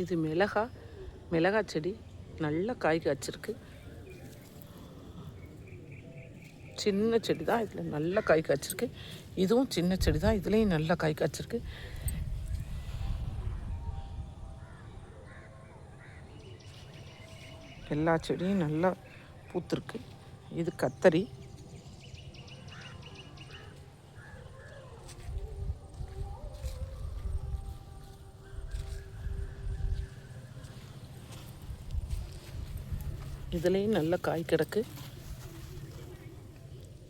இது மிளகா செடி நல்ல காய் காய்ச்சிருக்கு. சின்ன செடி தான், இதில் நல்ல காய் காய்ச்சிருக்கு. இதுவும் சின்ன செடி தான், இதுலேயும் நல்ல காய் காய்ச்சிருக்கு. எல்லா செடியும் நல்லா பூத்துருக்கு. இது கத்தரி. இதுலேயும் நல்ல காய் கிடக்கு.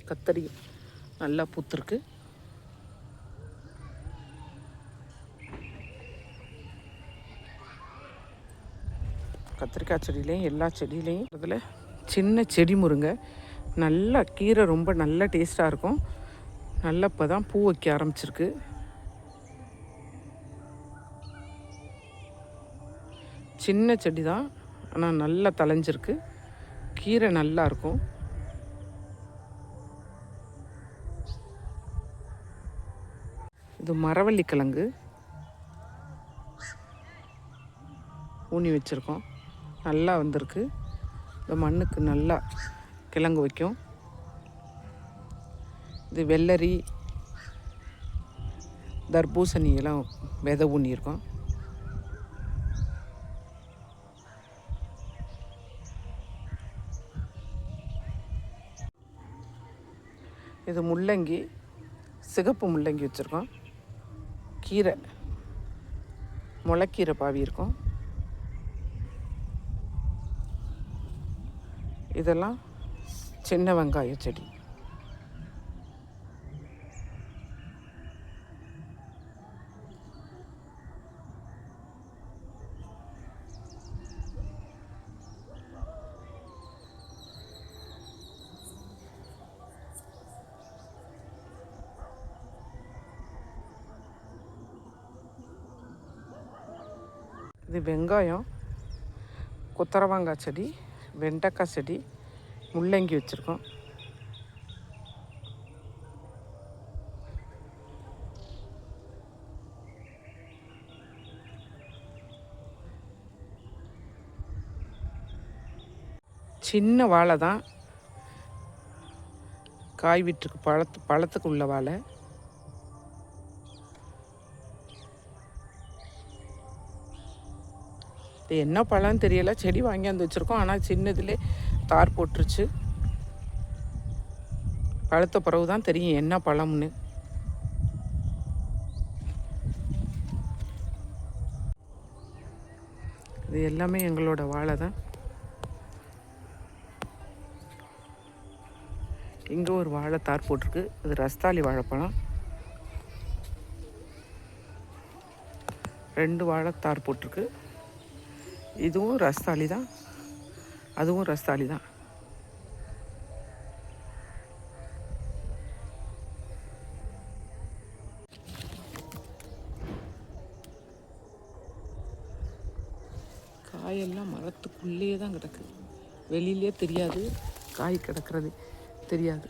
கத்தரி நல்லா பூத்துருக்கு. கத்திரிக்காய் செடியிலையும் எல்லா செடியிலையும் அதில் சின்ன செடி முருங்கை நல்லா கீரை ரொம்ப நல்ல டேஸ்ட்டாக இருக்கும். நல்லா இப்போ தான் பூ வைக்க ஆரம்பிச்சிருக்கு. சின்ன செடி தான், ஆனால் நல்லா தளைஞ்சிருக்கு. கீரை நல்லா இருக்கும். இது மரவள்ளி கிழங்கு ஊனி வச்சுருக்கோம். நல்லா வந்திருக்கு. இந்த மண்ணுக்கு நல்லா கிழங்கு வைக்கும். இது வெள்ளரி, தர்பூசணி எல்லாம் விதை ஊனியிருக்கோம். இது முள்ளங்கி, சிகப்பு முள்ளங்கி வச்சுருக்கோம். கீரை, முளைக்கீரை பாவி இருக்கும். இதெல்லாம் சின்ன வெங்காய செடி. இது வெங்காயம், கொத்தரவங்காய் செடி, வெண்டைக்காய் செடி, முள்ளங்கி வச்சுருக்கோம். சின்ன வாழை தான், காய் விட்டுருக்கு. பழத்துக்கு உள்ள வாழை. இது என்ன பழம்னு தெரியலை. செடி வாங்கியாந்து வச்சுருக்கோம். ஆனால் சின்னதுலே தார் போட்டுருச்சு. பழுத்த பிறகு தான் தெரியும் என்ன பழம்னு. இது எல்லாமே எங்களோட வாழை தான். இங்கே ஒரு வாழை தார் போட்டிருக்கு. இது ரஸ்தாளி வாழைப்பழம். 2 வாழை தார் போட்டிருக்கு. இதுவும் ரஸ்தாளி தான், அதுவும் ரஸ்தாளி தான். காயெல்லாம் மரத்துக்குள்ளேயே தான் கிடக்கு. வெளியிலே தெரியாது, காய் கிடக்கிறது தெரியாது.